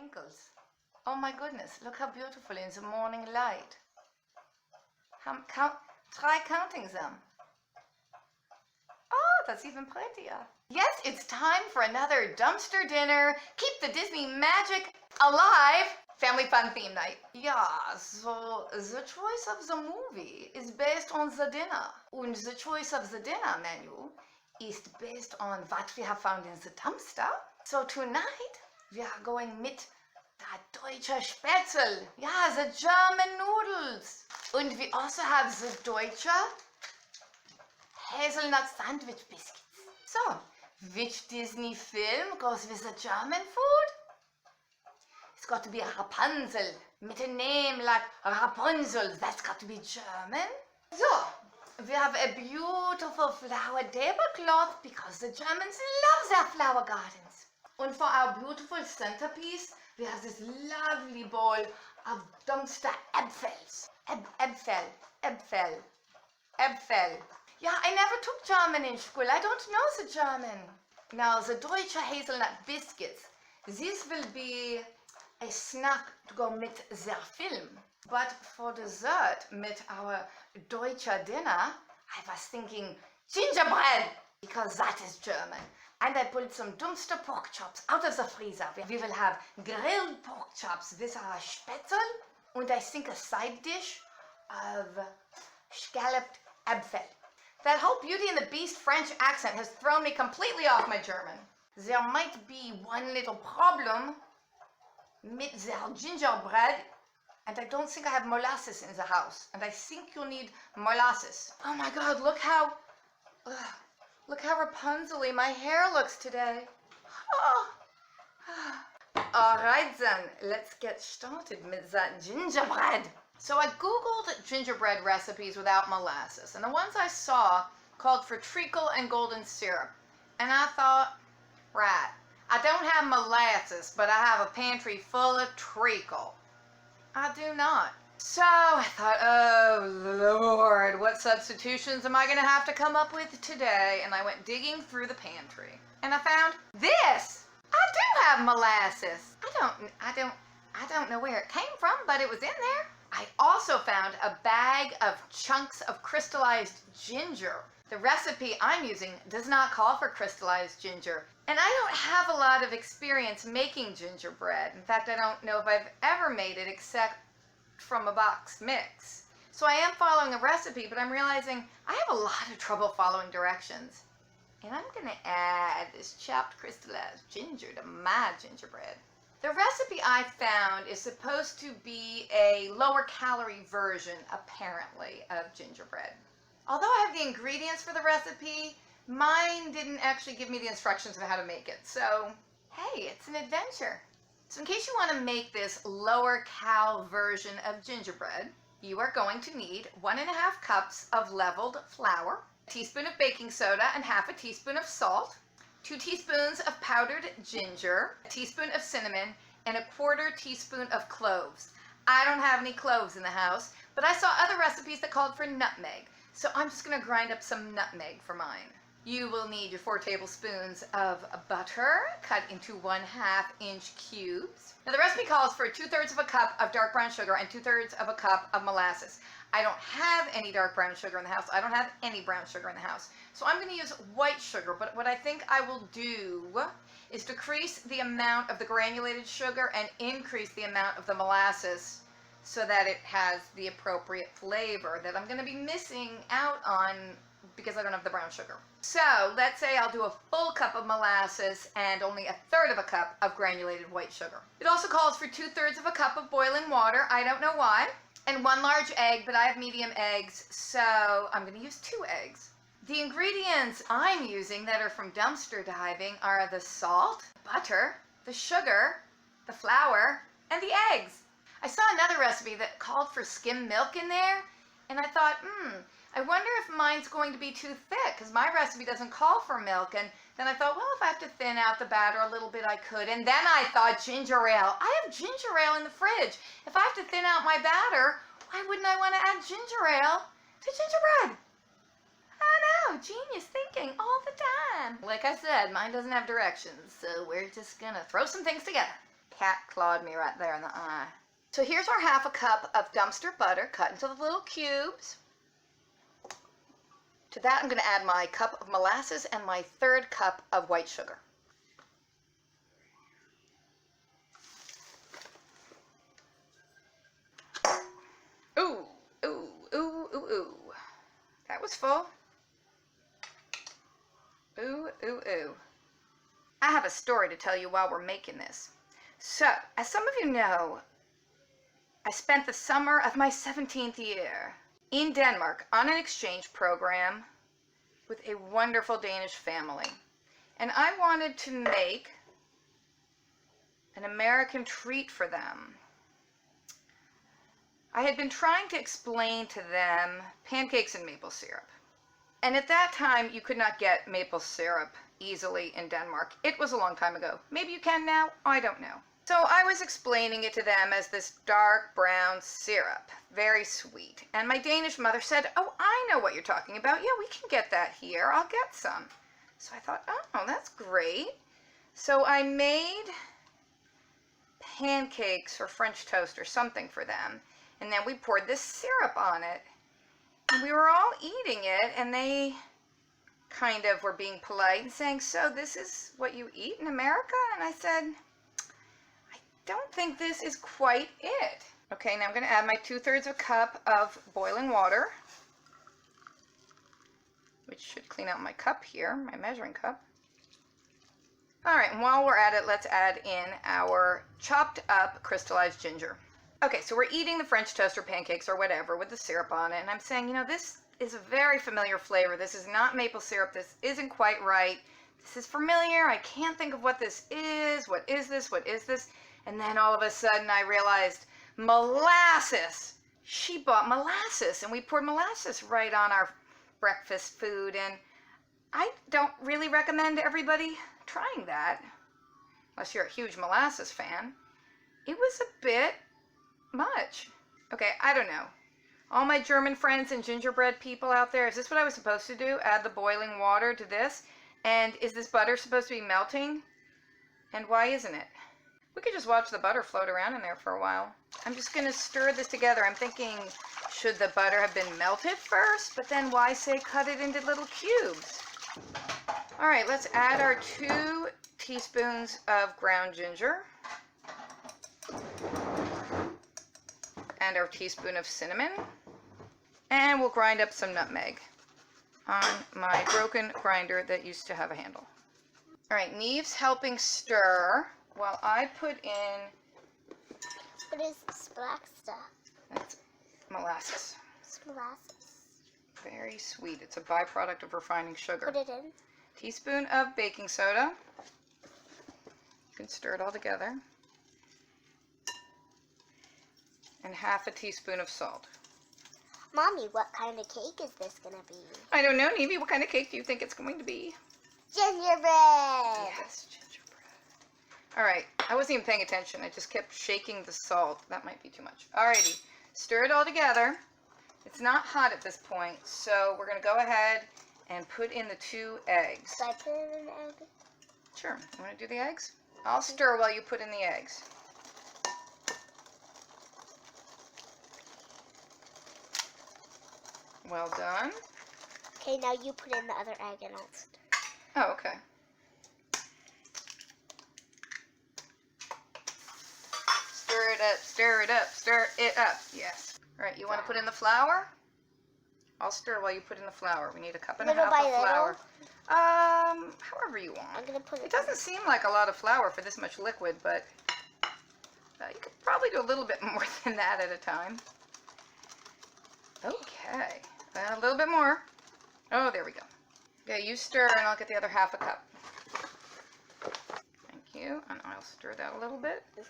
wrinkles. Oh my goodness, look how beautiful in the morning light. Try counting them. Oh, that's even prettier. Yes, it's time for another dumpster dinner. Keep the Disney magic alive. Family fun theme night. Yeah, so the choice of the movie is based on the dinner. And the choice of the dinner menu is based on what we have found in the dumpster. So tonight we are going mit the Deutsche Spätzle. Yeah, the German noodles. And we also have the Deutsche hazelnut sandwich biscuits. So, which Disney film goes with the German food? It's got to be a Rapunzel, with a name like Rapunzel. That's got to be German. So, we have a beautiful flower tablecloth because the Germans love their flower gardens. And for our beautiful centerpiece, we have this lovely bowl of dumpster Äpfels. Äpfel. Yeah, I never took German in school. I don't know the German. Now, the Deutsche hazelnut biscuits. This will be a snack to go mit their film. But for dessert, mit our Deutsche dinner, I was thinking gingerbread, because that is German. And I pulled some dumpster pork chops out of the freezer. We will have grilled pork chops with our Spätzle, and I think a side dish of scalloped Äpfel. That whole Beauty and the Beast French accent has thrown me completely off my German. There might be one little problem with their gingerbread, and I don't think I have molasses in the house, and I think you need molasses. Oh my God, look how Rapunzel-y my hair looks today. Oh. All right then, let's get started with that gingerbread. So I googled gingerbread recipes without molasses, and the ones I saw called for treacle and golden syrup. And I thought, right, I don't have molasses, but I have a pantry full of treacle. I do not. So I thought, oh Lord, what substitutions am I gonna have to come up with today? And I went digging through the pantry, and I found this. I do have molasses. I don't know where it came from, but it was in there. I also found a bag of chunks of crystallized ginger. The recipe I'm using does not call for crystallized ginger, and I don't have a lot of experience making gingerbread. In fact, I don't know if I've ever made it except from a box mix. So I am following a recipe, but I'm realizing I have a lot of trouble following directions. And I'm gonna add this chopped crystallized ginger to my gingerbread. The recipe I found is supposed to be a lower calorie version, apparently, of gingerbread. Although I have the ingredients for the recipe, mine didn't actually give me the instructions on how to make it. So, hey, it's an adventure. So in case you want to make this lower cal version of gingerbread, you are going to need 1.5 cups of leveled flour, a teaspoon of baking soda and half a teaspoon of salt, 2 teaspoons of powdered ginger, a teaspoon of cinnamon, and a 1/4 teaspoon of cloves. I don't have any cloves in the house, but I saw other recipes that called for nutmeg, so I'm just going to grind up some nutmeg for mine. You will need your 4 tablespoons of butter cut into 1/2 inch cubes. Now the recipe calls for 2/3 of a cup of dark brown sugar and 2/3 of a cup of molasses. I don't have any dark brown sugar in the house. I don't have any brown sugar in the house. So I'm going to use white sugar, but what I think I will do is decrease the amount of the granulated sugar and increase the amount of the molasses so that it has the appropriate flavor that I'm going to be missing out on because I don't have the brown sugar. So let's say I'll do a full cup of molasses and only 1/3 of a cup of granulated white sugar. It also calls for 2/3 of a cup of boiling water. I don't know why. And 1 large egg, but I have medium eggs, so I'm going to use 2 eggs. The ingredients I'm using that are from dumpster diving are the salt, butter, the sugar, the flour, and the eggs. I saw another recipe that called for skim milk in there, and I thought, I wonder if mine's going to be too thick, because my recipe doesn't call for milk. And then I thought, well, if I have to thin out the batter a little bit, I could. And then I thought, ginger ale. I have ginger ale in the fridge. If I have to thin out my batter, why wouldn't I want to add ginger ale to gingerbread? I know, genius thinking all the time. Like I said, mine doesn't have directions, so we're just gonna throw some things together. cat clawed me right there in the eye. So here's our half a cup of dumpster butter cut into the little cubes. To that I'm going to add my cup of molasses and my 1/3 cup of white sugar. Ooh, ooh, ooh, ooh, ooh. That was full. Ooh, ooh, ooh. I have a story to tell you while we're making this. So, as some of you know, I spent the summer of my 17th year in Denmark on an exchange program with a wonderful Danish family. And I wanted to make an American treat for them. I had been trying to explain to them pancakes and maple syrup. And at that time, you could not get maple syrup easily in Denmark. It was a long time ago. Maybe you can now, I don't know. So I was explaining it to them as this dark brown syrup, very sweet. And my Danish mother said, "Oh, I know what you're talking about. Yeah, we can get that here. I'll get some." So I thought, oh, that's great. So I made pancakes or French toast or something for them. And then we poured this syrup on it. And we were all eating it, and they kind of were being polite and saying, "So this is what you eat in America?" And I said, "I don't think this is quite it." Okay, now I'm going to add my 2/3 of a cup of boiling water, which should clean out my cup here, my measuring cup. All right, and while we're at it, let's add in our chopped up crystallized ginger. Okay, so we're eating the French toast or pancakes or whatever with the syrup on it, and I'm saying, you know, this is a very familiar flavor. This is not maple syrup. This isn't quite right. This is familiar. I can't think of what this is. What is this? What is this? And then all of a sudden I realized molasses. She bought molasses, and we poured molasses right on our breakfast food, and I don't really recommend everybody trying that unless you're a huge molasses fan. It was a bit much. Okay, I don't know. All my German friends and gingerbread people out there, is this what I was supposed to do? Add the boiling water to this? And is this butter supposed to be melting? And why isn't it? We could just watch the butter float around in there for a while. I'm just going to stir this together. I'm thinking, should the butter have been melted first? But then why say cut it into little cubes? All right, let's add our 2 teaspoons of ground ginger. And our teaspoon of cinnamon. And we'll grind up some nutmeg on my broken grinder that used to have a handle. All right, Neve's helping stir while I put in... What is this black stuff? That's molasses. It's molasses. Very sweet. It's a byproduct of refining sugar. Put it in. Teaspoon of baking soda. You can stir it all together. And half a teaspoon of salt. Mommy, what kind of cake is this going to be? I don't know, Nevie. What kind of cake do you think it's going to be? Gingerbread! Yes, gingerbread. All right. I wasn't even paying attention. I just kept shaking the salt. That might be too much. Alrighty. Stir it all together. It's not hot at this point, so we're going to go ahead and put in the 2 eggs. Should I put in an egg? Sure. You want to do the eggs? I'll stir while you put in the eggs. Well done. Okay, now you put in the other egg and I'll stir. Oh, okay. Stir it up, stir it up, stir it up. Yes. All right, you want to put in the flour? I'll stir while you put in the flour. We need a cup and a half of flour. However you want. I'm gonna put it. It doesn't seem like a lot of flour for this much liquid, but you could probably do a little bit more than that at a time. Okay. A little bit more. Oh, there we go. Okay, you stir and I'll get the other half a cup. Thank you. And I'll stir that a little bit. Okay.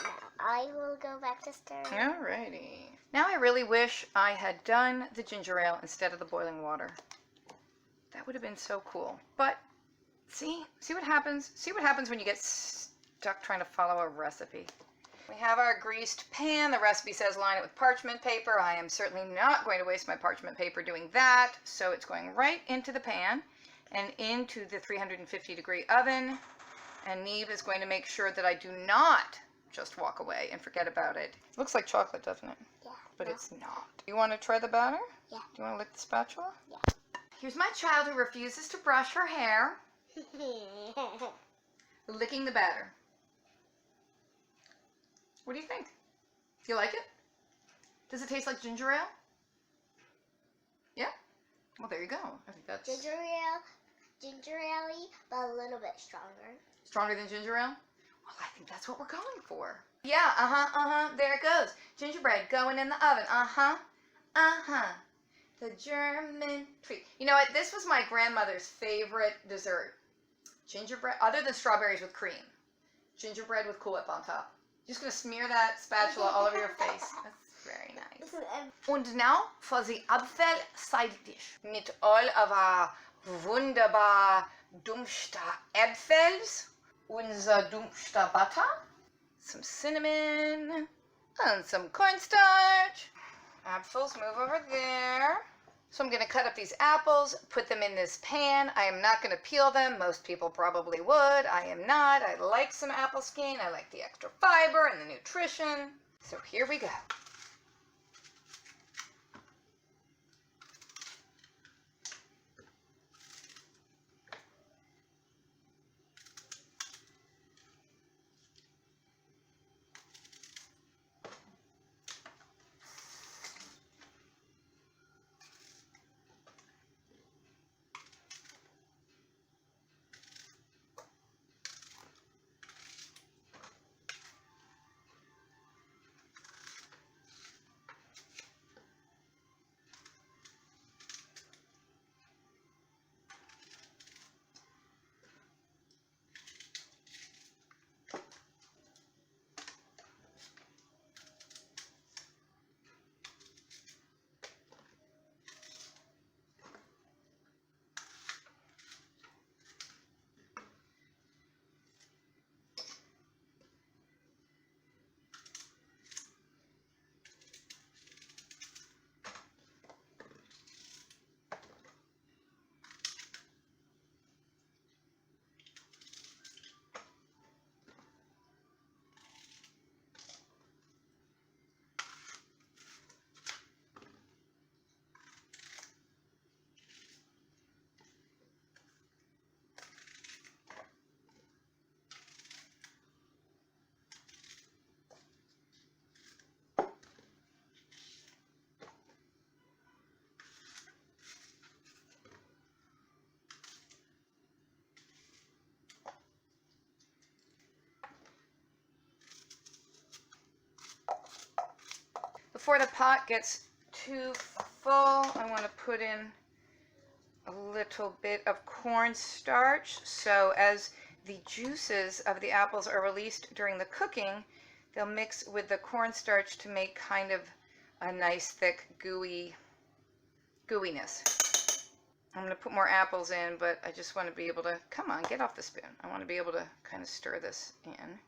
Now I will go back to stirring. Alrighty. Now I really wish I had done the ginger ale instead of the boiling water. That would have been so cool. But see what happens? See what happens when you get stuck trying to follow a recipe. We have our greased pan. The recipe says line it with parchment paper. I am certainly not going to waste my parchment paper doing that. So it's going right into the pan and into the 350-degree oven And Neve is going to make sure that I do not just walk away and forget about it. Looks like chocolate, doesn't it? Yeah. But it's not. You want to try the batter? Yeah. Do you want to lick the spatula? Yeah. Here's my child who refuses to brush her hair, licking the batter. What do you think? Do you like it? Does it taste like ginger ale? Yeah? Well, there you go. I think that's ginger ale, but a little bit stronger. Stronger than ginger ale? Well, I think that's what we're going for. Yeah, there it goes. Gingerbread going in the oven. The German treat. You know what? This was my grandmother's favorite dessert. Gingerbread, other than strawberries with cream. Gingerbread with Cool Whip on top. Just gonna smear that spatula all over your face. That's very nice. And now for the Apfel side dish. Mit all of our wunderbar Dumpster Äpfels, unser Dumpster Butter, some cinnamon, and some cornstarch. Apples, move over there. So I'm going to cut up these apples, put them in this pan. I am not going to peel them. Most people probably would. I am not. I like some apple skin. I like the extra fiber and the nutrition. So here we go. Before the pot gets too full, I want to put in a little bit of cornstarch. So as the juices of the apples are released during the cooking, they'll mix with the cornstarch to make kind of a nice thick gooiness. I'm going to put more apples in, but I just want to be able to, come on, get off the spoon. I want to be able to kind of stir this in.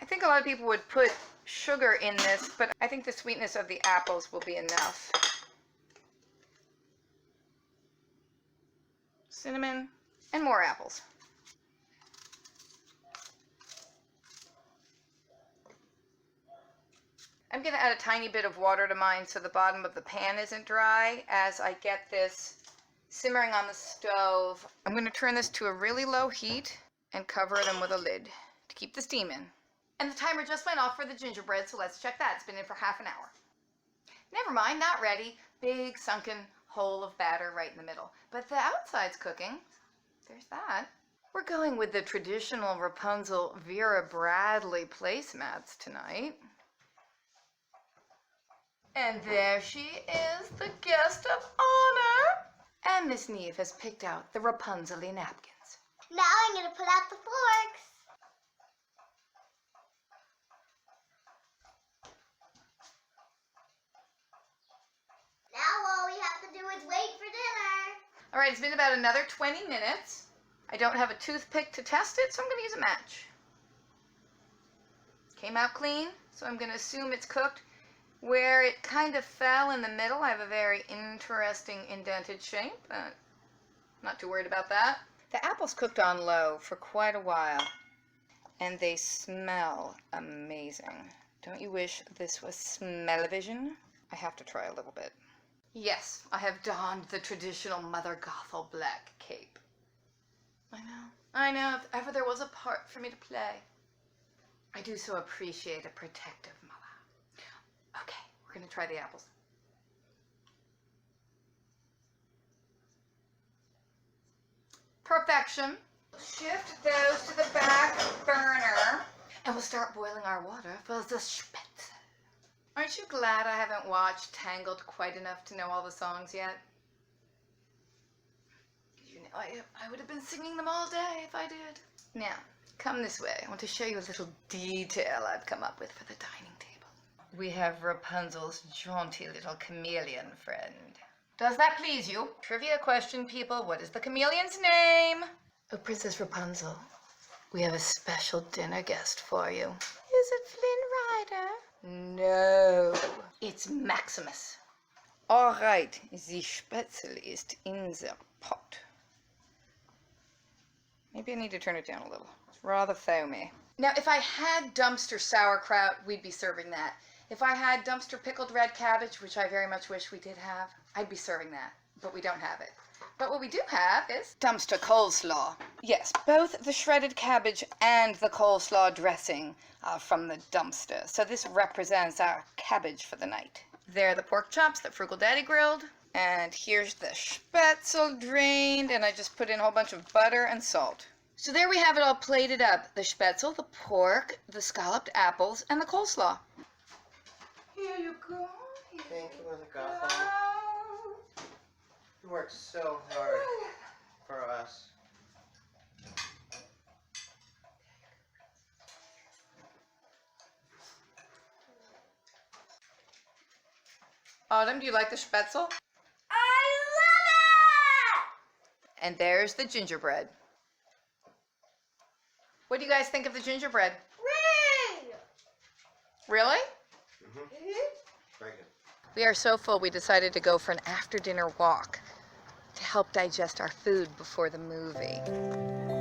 I think a lot of people would put sugar in this, but I think the sweetness of the apples will be enough. Cinnamon and more apples. I'm going to add a tiny bit of water to mine so the bottom of the pan isn't dry as I get this simmering on the stove. I'm going to turn this to a really low heat and cover them with a lid to keep the steam in. And the timer just went off for the gingerbread, so let's check that. It's been in for half an hour. Never mind, not ready. Big sunken hole of batter right in the middle. But the outside's cooking. There's that. We're going with the traditional Rapunzel Vera Bradley placemats tonight. And there she is, the guest of honor. And Miss Neve has picked out the Rapunzel-y napkins. Now I'm going to put out the forks. Now all we have to do is wait for dinner. All right, it's been about another 20 minutes. I don't have a toothpick to test it, so I'm going to use a match. Came out clean, so I'm going to assume it's cooked. Where it kind of fell in the middle, I have a very interesting indented shape. Not too worried about that. The apples cooked on low for quite a while, and they smell amazing. Don't you wish this was smell-o-vision? I have to try a little bit. Yes, I have donned the traditional Mother Gothel black cape. I know, if ever there was a part for me to play. I do so appreciate a protective mother. Okay, we're gonna try the apples. Perfection. Shift those to the back burner, and we'll start boiling our water for the spätzle. Aren't you glad I haven't watched Tangled quite enough to know all the songs yet? You know, I would have been singing them all day if I did. Now, come this way. I want to show you a little detail I've come up with for the dining table. We have Rapunzel's jaunty little chameleon friend. Does that please you? Trivia question, people. What is the chameleon's name? Oh, Princess Rapunzel, we have a special dinner guest for you. Is it Flynn Rider? No, it's Maximus. All right, the spätzle is in the pot. Maybe I need to turn it down a little. It's rather foamy. Now, if I had dumpster sauerkraut, we'd be serving that. If I had dumpster pickled red cabbage, which I very much wish we did have, I'd be serving that. But we don't have it. But what we do have is dumpster coleslaw. Yes, both the shredded cabbage and the coleslaw dressing are from the dumpster. So this represents our cabbage for the night. There are the pork chops that Frugal Daddy grilled. And here's the spätzle drained, and I just put in a whole bunch of butter and salt. So there we have it all plated up. The spätzle, the pork, the scalloped apples, and the coleslaw. Here you go. Thank you, Mother Gothel. You worked so hard for us. Autumn, do you like the spätzle? I love And there's the gingerbread. What do you guys think of the gingerbread? it! Ring! Really? Very good. We are so full we decided to go for an after-dinner walk to help digest our food before the movie.